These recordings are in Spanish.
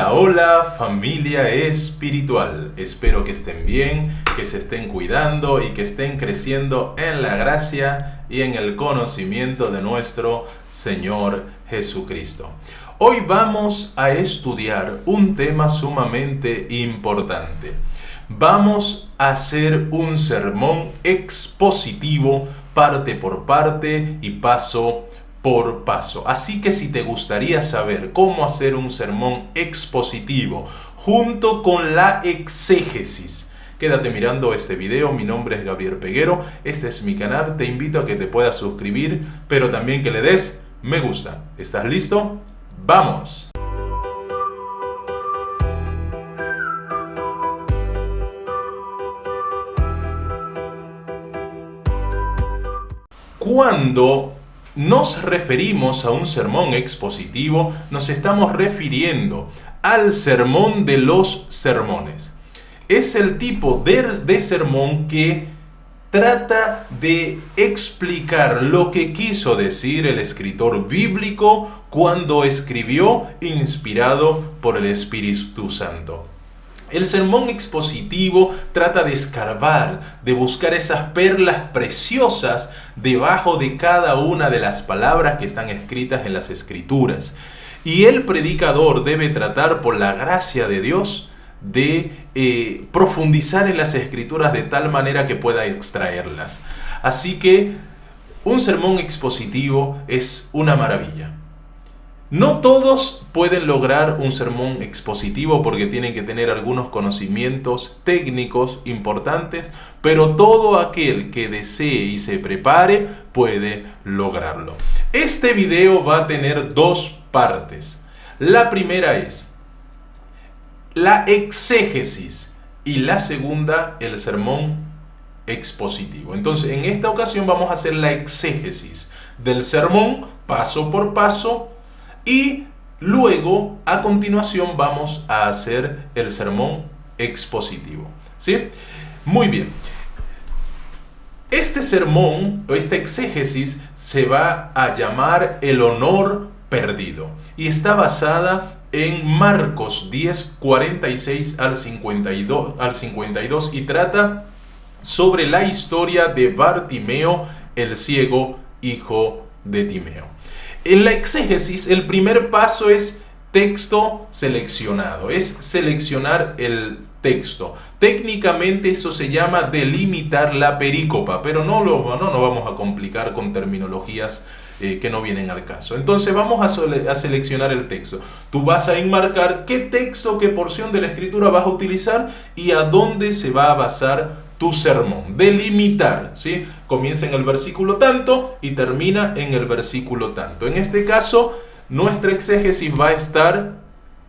Hola, hola familia espiritual. Espero que estén bien, que se estén cuidando y que estén creciendo en la gracia y en el conocimiento de nuestro Señor Jesucristo. Hoy vamos a estudiar un tema sumamente importante. Vamos a hacer un sermón expositivo parte por parte y paso por paso. Así que si te gustaría saber cómo hacer un sermón expositivo junto con la exégesis, quédate mirando este video. Mi nombre es Gabriel Peguero, este es mi canal, te invito a que te puedas suscribir, pero también que le des me gusta. ¿Estás listo? ¡Vamos! Cuando nos referimos a un sermón expositivo, nos estamos refiriendo al sermón de los sermones. Es el tipo de sermón que trata de explicar lo que quiso decir el escritor bíblico cuando escribió inspirado por el Espíritu Santo. El sermón expositivo trata de escarbar, de buscar esas perlas preciosas debajo de cada una de las palabras que están escritas en las Escrituras. Y el predicador debe tratar, por la gracia de Dios, de profundizar en las Escrituras de tal manera que pueda extraerlas. Así que un sermón expositivo es una maravilla. No todos pueden lograr un sermón expositivo porque tienen que tener algunos conocimientos técnicos importantes, pero todo aquel que desee y se prepare puede lograrlo. Este video va a tener dos partes. La primera es la exégesis y la segunda el sermón expositivo. Entonces, en esta ocasión vamos a hacer la exégesis del sermón paso por paso. Y luego, a continuación, vamos a hacer el sermón expositivo. ¿Sí? Muy bien. Este sermón, o esta exégesis, se va a llamar el honor perdido. Y está basada en Marcos 10, 46 al 52 y trata sobre la historia de Bartimeo, el ciego, hijo de Timeo. En la exégesis, el primer paso es texto seleccionado, es seleccionar el texto. Técnicamente eso se llama delimitar la perícopa, pero no vamos a complicar con terminologías que no vienen al caso. Entonces vamos a seleccionar el texto. Tú vas a enmarcar qué texto, qué porción de la escritura vas a utilizar y a dónde se va a basar tu sermón. Delimitar, ¿sí? Comienza en el versículo tanto y termina en el versículo tanto. En este caso, nuestra exégesis va a estar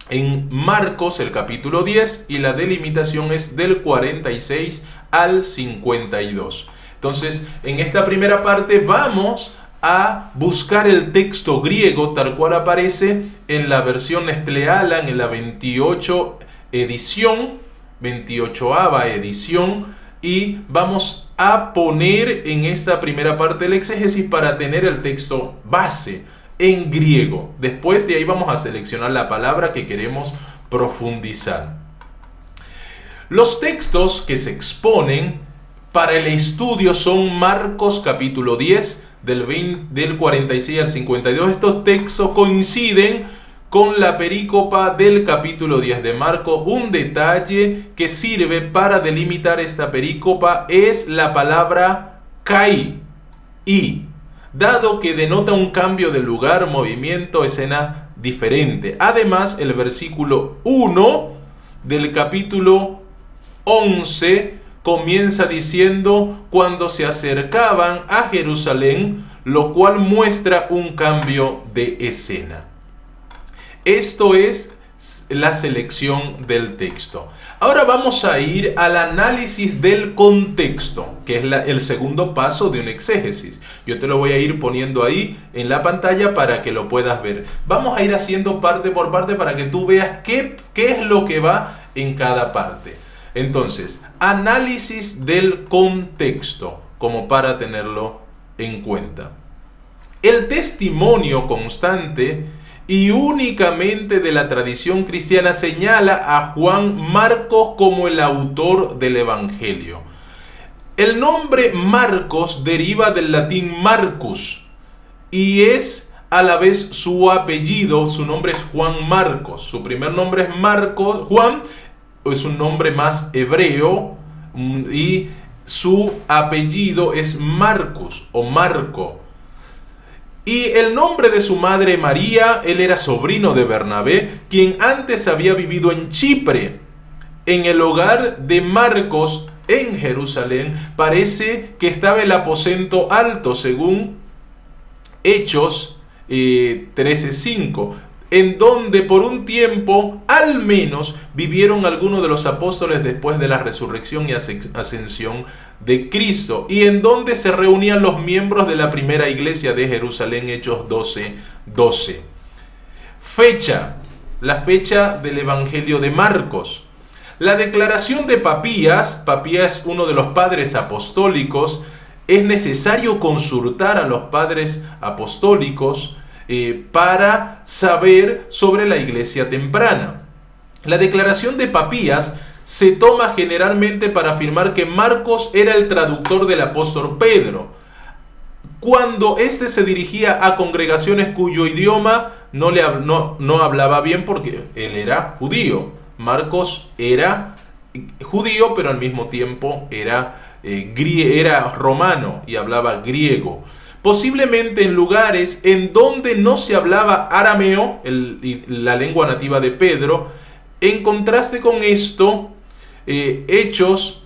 en Marcos, el capítulo 10, y la delimitación es del 46 al 52. Entonces, en esta primera parte vamos a buscar el texto griego tal cual aparece en la versión Nestlé Aland, en la 28ª edición, y vamos a poner en esta primera parte del exégesis para tener el texto base en griego. Después de ahí vamos a seleccionar la palabra que queremos profundizar. Los textos que se exponen para el estudio son Marcos capítulo 10, del 46 al 52. Estos textos coinciden con la perícopa del capítulo 10 de Marcos. Un detalle que sirve para delimitar esta perícopa es la palabra kai, y, dado que denota un cambio de lugar, movimiento, escena diferente. Además, el versículo 1 del capítulo 11 comienza diciendo cuando se acercaban a Jerusalén, lo cual muestra un cambio de escena. Esto es la selección del texto. Ahora vamos a ir al análisis del contexto, que es el segundo paso de una exégesis. Yo te lo voy a ir poniendo ahí en la pantalla para que lo puedas ver. Vamos a ir haciendo parte por parte para que tú veas qué es lo que va en cada parte. Entonces, análisis del contexto, como para tenerlo en cuenta. El testimonio constante y únicamente de la tradición cristiana señala a Juan Marcos como el autor del Evangelio. El nombre Marcos deriva del latín Marcus y es a la vez su apellido. Su nombre es Juan Marcos. Su primer nombre es Marcos. Juan es un nombre más hebreo y su apellido es Marcus o Marco. Y el nombre de su madre María, él era sobrino de Bernabé, quien antes había vivido en Chipre, en el hogar de Marcos en Jerusalén. Parece que estaba el aposento alto, según Hechos 13:5, en donde por un tiempo al menos vivieron algunos de los apóstoles después de la resurrección y ascensión de Cristo, y en donde se reunían los miembros de la primera iglesia de Jerusalén, Hechos 12:12. Fecha, la fecha del Evangelio de Marcos. La declaración de Papías, Papías, uno de los padres apostólicos, es necesario consultar a los padres apostólicos para saber sobre la iglesia temprana. La declaración de Papías se toma generalmente para afirmar que Marcos era el traductor del apóstol Pedro, cuando éste se dirigía a congregaciones cuyo idioma no hablaba bien, porque él era judío. Marcos era judío, pero al mismo tiempo era romano y hablaba griego. Posiblemente en lugares en donde no se hablaba arameo, la lengua nativa de Pedro. En contraste con esto, Hechos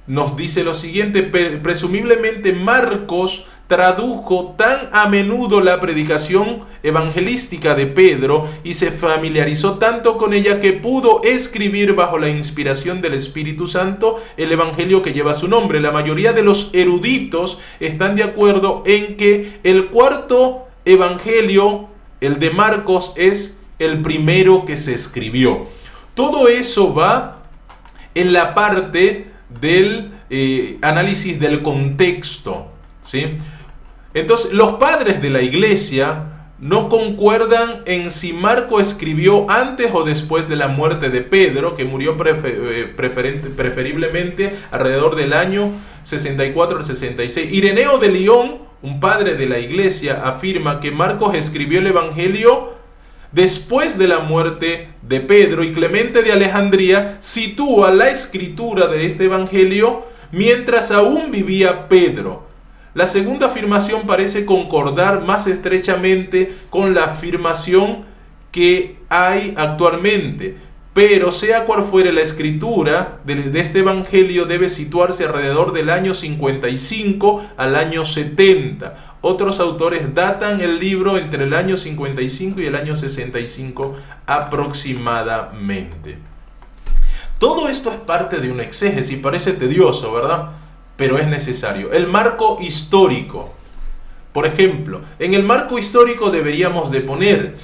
nos dice lo siguiente: presumiblemente Marcos tradujo tan a menudo la predicación evangelística de Pedro y se familiarizó tanto con ella que pudo escribir bajo la inspiración del Espíritu Santo el evangelio que lleva su nombre. La mayoría de los eruditos están de acuerdo en que el cuarto evangelio, el de Marcos, es el primero que se escribió. Todo eso va en la parte del análisis del contexto, ¿sí? Entonces, los padres de la iglesia no concuerdan en si Marcos escribió antes o después de la muerte de Pedro, que murió preferiblemente alrededor del año 64 al 66. Ireneo de Lyon, un padre de la iglesia, afirma que Marcos escribió el evangelio después de la muerte de Pedro, y Clemente de Alejandría sitúa la escritura de este evangelio mientras aún vivía Pedro. La segunda afirmación parece concordar más estrechamente con la afirmación que hay actualmente, pero sea cual fuere la escritura de este evangelio, debe situarse alrededor del año 55 al año 70. Otros autores datan el libro entre el año 55 y el año 65 aproximadamente. Todo esto es parte de una exégesis, parece tedioso, ¿verdad? Pero es necesario. El marco histórico. Por ejemplo, en el marco histórico deberíamos de poner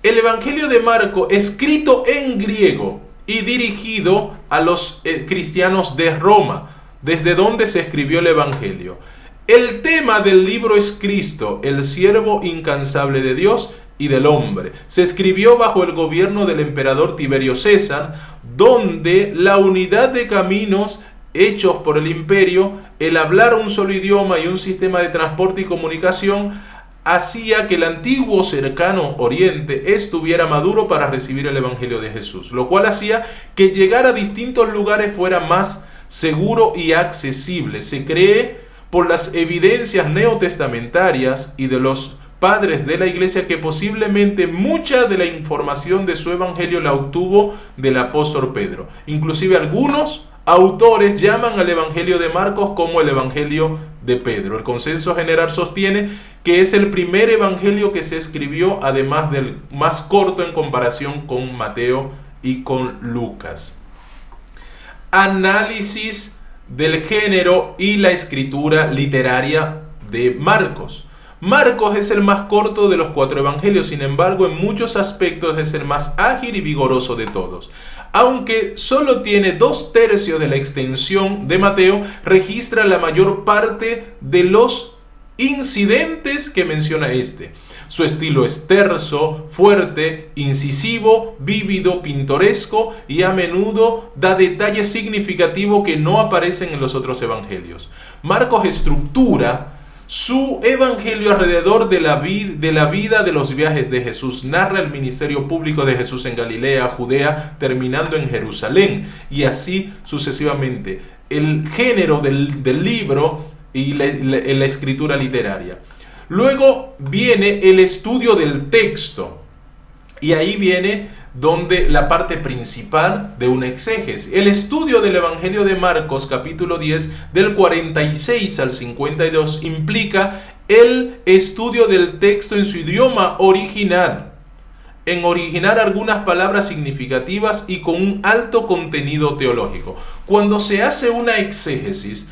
el Evangelio de Marco escrito en griego y dirigido a los cristianos de Roma, desde donde se escribió el Evangelio. El tema del libro es Cristo, el siervo incansable de Dios y del hombre. Se escribió bajo el gobierno del emperador Tiberio César, donde la unidad de caminos hechos por el imperio, el hablar un solo idioma y un sistema de transporte y comunicación hacía que el antiguo cercano oriente estuviera maduro para recibir el evangelio de Jesús, lo cual hacía que llegar a distintos lugares fuera más seguro y accesible. Se cree por las evidencias neotestamentarias y de los padres de la iglesia que posiblemente mucha de la información de su evangelio la obtuvo del apóstol Pedro. Inclusive algunos autores llaman al Evangelio de Marcos como el Evangelio de Pedro. El consenso general sostiene que es el primer evangelio que se escribió, además del más corto en comparación con Mateo y con Lucas. Análisis del género y la escritura literaria de Marcos. Marcos es el más corto de los 4 evangelios, sin embargo, en muchos aspectos es el más ágil y vigoroso de todos. Aunque solo tiene 2/3 de la extensión de Mateo, registra la mayor parte de los incidentes que menciona este. Su estilo es terso, fuerte, incisivo, vívido, pintoresco y a menudo da detalles significativos que no aparecen en los otros evangelios. Marcos estructura su evangelio alrededor de la vida de los viajes de Jesús. Narra el ministerio público de Jesús en Galilea, Judea, terminando en Jerusalén, y así sucesivamente. El género del libro y la escritura literaria. Luego viene el estudio del texto, y ahí viene donde la parte principal de una exégesis. El estudio del Evangelio de Marcos, capítulo 10, del 46 al 52, implica el estudio del texto en su idioma original, en originar algunas palabras significativas y con un alto contenido teológico. Cuando se hace una exégesis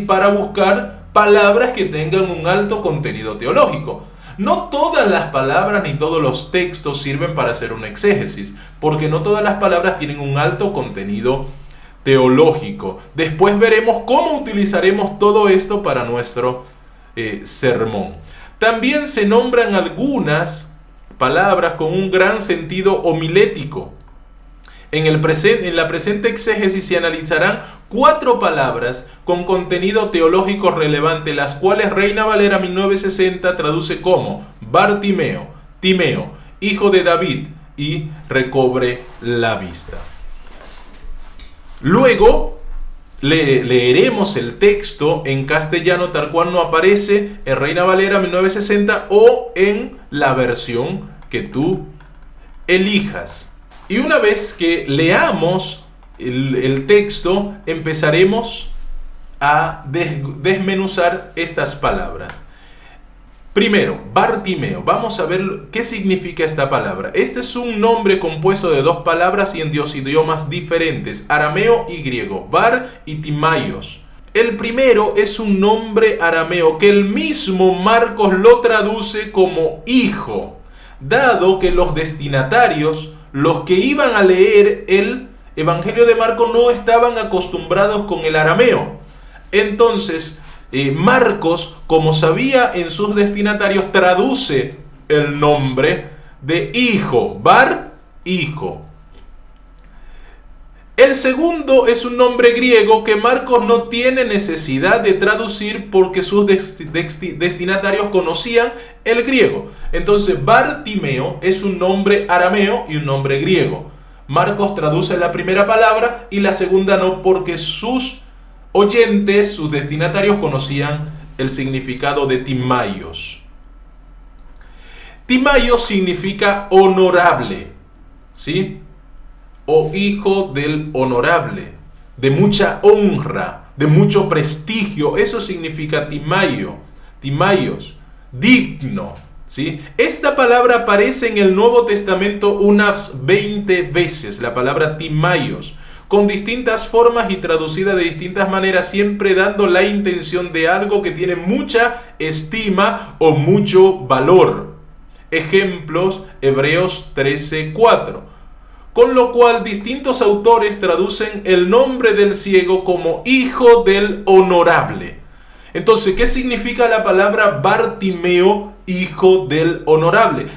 para buscar palabras que tengan un alto contenido teológico. No todas las palabras ni todos los textos sirven para hacer una exégesis, porque no todas las palabras tienen un alto contenido teológico. Después veremos cómo utilizaremos todo esto para nuestro sermón. También se nombran algunas palabras con un gran sentido homilético. En la presente exégesis se analizarán 4 palabras con contenido teológico relevante, las cuales Reina Valera 1960 traduce como Bartimeo, Timeo, hijo de David, y recobre la vista. Luego leeremos el texto en castellano tal cual no aparece en Reina Valera 1960 o en la versión que tú elijas. Y una vez que leamos el texto, empezaremos a desmenuzar estas palabras. Primero, Bartimeo. Vamos a ver qué significa esta palabra. Este es un nombre compuesto de 2 palabras y en 2 idiomas diferentes, arameo y griego, Bar y Timaios. El primero es un nombre arameo que el mismo Marcos lo traduce como hijo, dado que los destinatarios, los que iban a leer el Evangelio de Marcos, no estaban acostumbrados con el arameo. Entonces, Marcos, como sabía en sus destinatarios, traduce el nombre de hijo, Bar, hijo. El segundo es un nombre griego que Marcos no tiene necesidad de traducir porque sus destinatarios conocían el griego. Entonces, Bartimeo es un nombre arameo y un nombre griego. Marcos traduce la primera palabra y la segunda no, porque sus oyentes, sus destinatarios, conocían el significado de Timaios. Timaios significa honorable, ¿sí? O hijo del honorable, de mucha honra, de mucho prestigio. Eso significa Timaios, digno, ¿sí? Esta palabra aparece en el Nuevo Testamento unas 20 veces, la palabra Timaios, con distintas formas y traducida de distintas maneras, siempre dando la intención de algo que tiene mucha estima o mucho valor. Ejemplos, Hebreos 13:4. Con lo cual, distintos autores traducen el nombre del ciego como hijo del honorable. Entonces, ¿qué significa la palabra Bartimeo, hijo del honorable?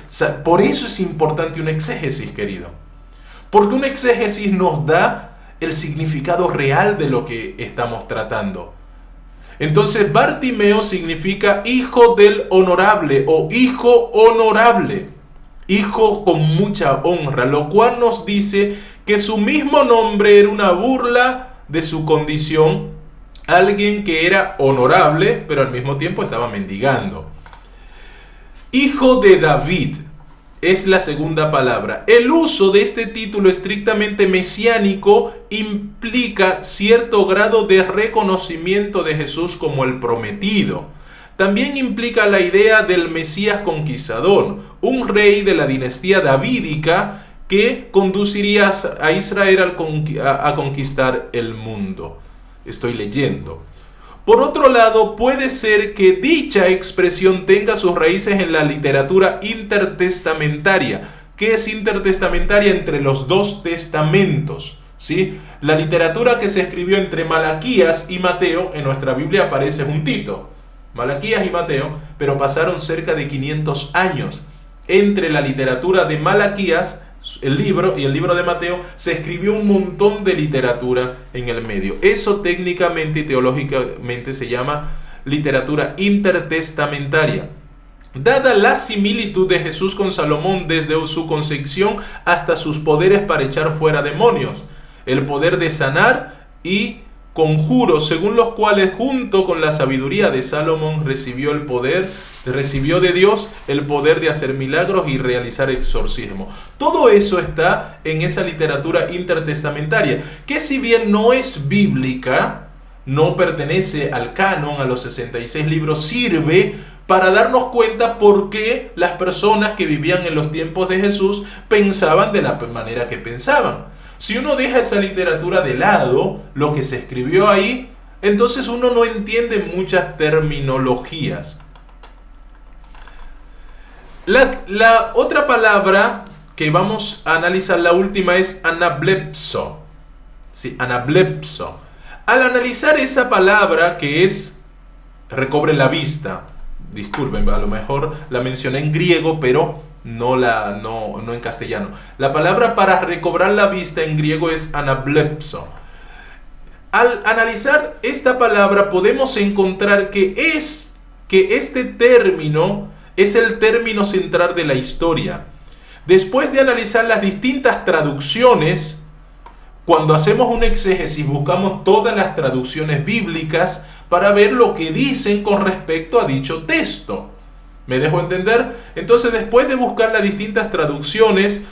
Por eso es importante una exégesis, querido. Porque una exégesis nos da el significado real de lo que estamos tratando. Entonces, Bartimeo significa hijo del honorable o hijo honorable. Hijo con mucha honra, lo cual nos dice que su mismo nombre era una burla de su condición, alguien que era honorable, pero al mismo tiempo estaba mendigando. Hijo de David es la segunda palabra. El uso de este título estrictamente mesiánico implica cierto grado de reconocimiento de Jesús como el prometido. También implica la idea del Mesías conquistador, un rey de la dinastía davídica que conduciría a Israel a conquistar el mundo. Estoy leyendo. Por otro lado, puede ser que dicha expresión tenga sus raíces en la literatura intertestamentaria. ¿Qué es intertestamentaria? Entre los 2 testamentos, ¿sí? La literatura que se escribió entre Malaquías y Mateo, en nuestra Biblia aparece juntito. Malaquías y Mateo, pero pasaron cerca de 500 años. Entre la literatura de Malaquías, el libro, y el libro de Mateo, se escribió un montón de literatura en el medio. Eso técnicamente y teológicamente se llama literatura intertestamentaria. Dada la similitud de Jesús con Salomón desde su concepción hasta sus poderes para echar fuera demonios, el poder de sanar y conjuros, según los cuales junto con la sabiduría de Salomón recibió de Dios el poder de hacer milagros y realizar exorcismos. Todo eso está en esa literatura intertestamentaria, que si bien no es bíblica, no pertenece al canon, a los 66 libros, sirve para darnos cuenta por qué las personas que vivían en los tiempos de Jesús pensaban de la manera que pensaban. Si uno deja esa literatura de lado, lo que se escribió ahí, entonces uno no entiende muchas terminologías. La otra palabra que vamos a analizar, la última, es anablepso. Sí, anablepso. Al analizar esa palabra, que es recobre la vista, disculpen, a lo mejor la mencioné en griego, pero no en castellano. La palabra para recobrar la vista en griego es anablepso. Al analizar esta palabra podemos encontrar que este término es el término central de la historia. Después de analizar las distintas traducciones, cuando hacemos un exégesis buscamos todas las traducciones bíblicas para ver lo que dicen con respecto a dicho texto. ¿Me dejo entender? Entonces, después de buscar las distintas traducciones,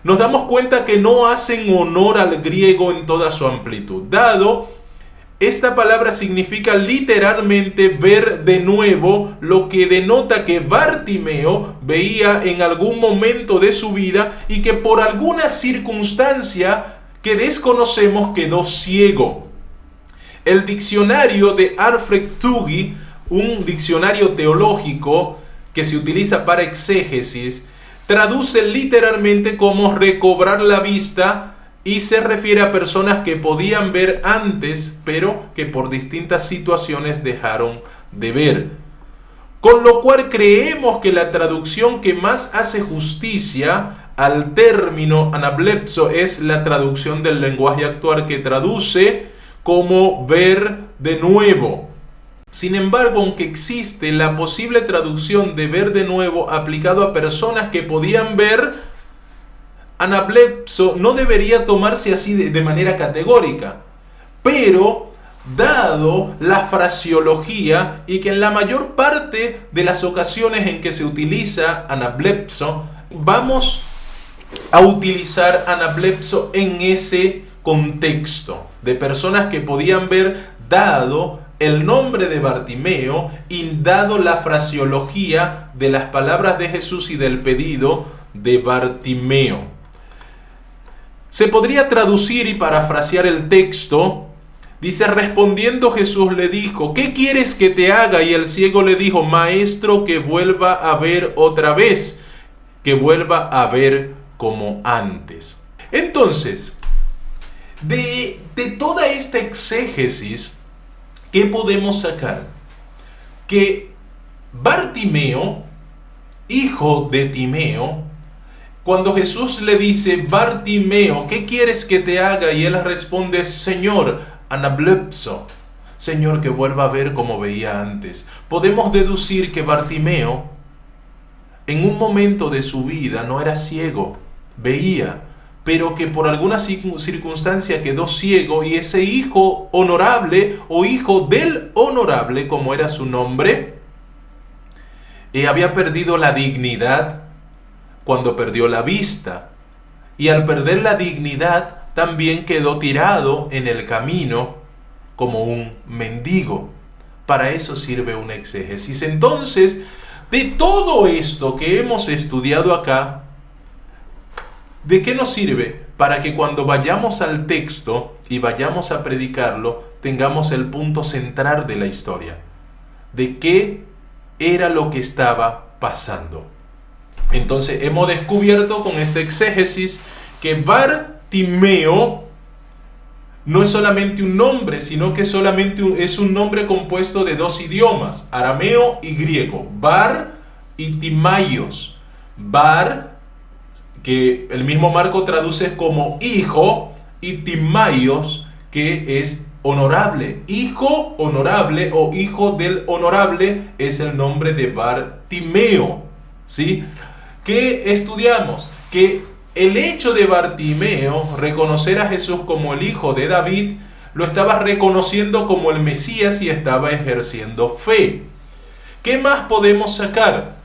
nos damos cuenta que no hacen honor al griego en toda su amplitud. Dado, esta palabra significa literalmente ver de nuevo, lo que denota que Bartimeo veía en algún momento de su vida y que por alguna circunstancia que desconocemos quedó ciego. El diccionario de Alfred Tuggy, un diccionario teológico que se utiliza para exégesis, traduce literalmente como recobrar la vista y se refiere a personas que podían ver antes, pero que por distintas situaciones dejaron de ver. Con lo cual creemos que la traducción que más hace justicia al término anablepso es la traducción del lenguaje actual, que traduce como ver de nuevo. Sin embargo, aunque existe la posible traducción de ver de nuevo aplicado a personas que podían ver, anablepso no debería tomarse así de manera categórica. Pero, dado la fraseología y que en la mayor parte de las ocasiones en que se utiliza anablepso, vamos a utilizar anablepso en ese contexto de personas que podían ver, dado el nombre de Bartimeo y dado la fraseología de las palabras de Jesús y del pedido de Bartimeo. Se podría traducir y parafrasear el texto. Dice: respondiendo Jesús le dijo, ¿qué quieres que te haga? Y el ciego le dijo, maestro, que vuelva a ver otra vez, que vuelva a ver como antes. Entonces, de toda esta exégesis, ¿qué podemos sacar? Que Bartimeo, hijo de Timeo, cuando Jesús le dice, Bartimeo, ¿qué quieres que te haga? Y él responde, Señor, anablepso, Señor, que vuelva a ver como veía antes. Podemos deducir que Bartimeo, en un momento de su vida, no era ciego, veía, pero que por alguna circunstancia quedó ciego, y ese hijo honorable o hijo del honorable, como era su nombre, había perdido la dignidad cuando perdió la vista, y al perder la dignidad también quedó tirado en el camino como un mendigo. Para eso sirve una exégesis. Entonces, de todo esto que hemos estudiado acá, ¿de qué nos sirve? Para que cuando vayamos al texto y vayamos a predicarlo, tengamos el punto central de la historia. ¿De qué era lo que estaba pasando? Entonces hemos descubierto con este exégesis que Bartimeo no es solamente un nombre, sino que es un nombre compuesto de dos idiomas, arameo y griego, Bar y Timaios. Bar, que el mismo Marco traduce como hijo, y Timaios, que es honorable. Hijo honorable o hijo del honorable es el nombre de Bartimeo. ¿Sí? ¿Qué estudiamos? Que el hecho de Bartimeo reconocer a Jesús como el hijo de David, lo estaba reconociendo como el Mesías y estaba ejerciendo fe. ¿Qué más podemos sacar?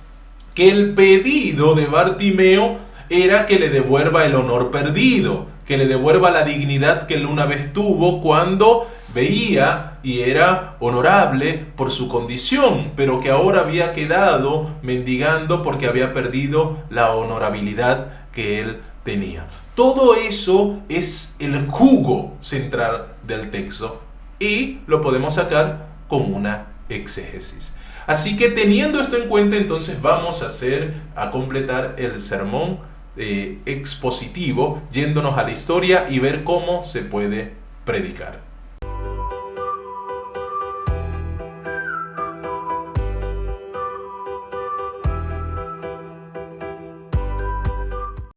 Que el pedido de Bartimeo era que le devuelva el honor perdido, que le devuelva la dignidad que él una vez tuvo cuando veía y era honorable por su condición, pero que ahora había quedado mendigando porque había perdido la honorabilidad que él tenía. Todo eso es el jugo central del texto y lo podemos sacar con una exégesis. Así que teniendo esto en cuenta, entonces vamos a completar el sermón expositivo, yéndonos a la historia y ver cómo se puede predicar.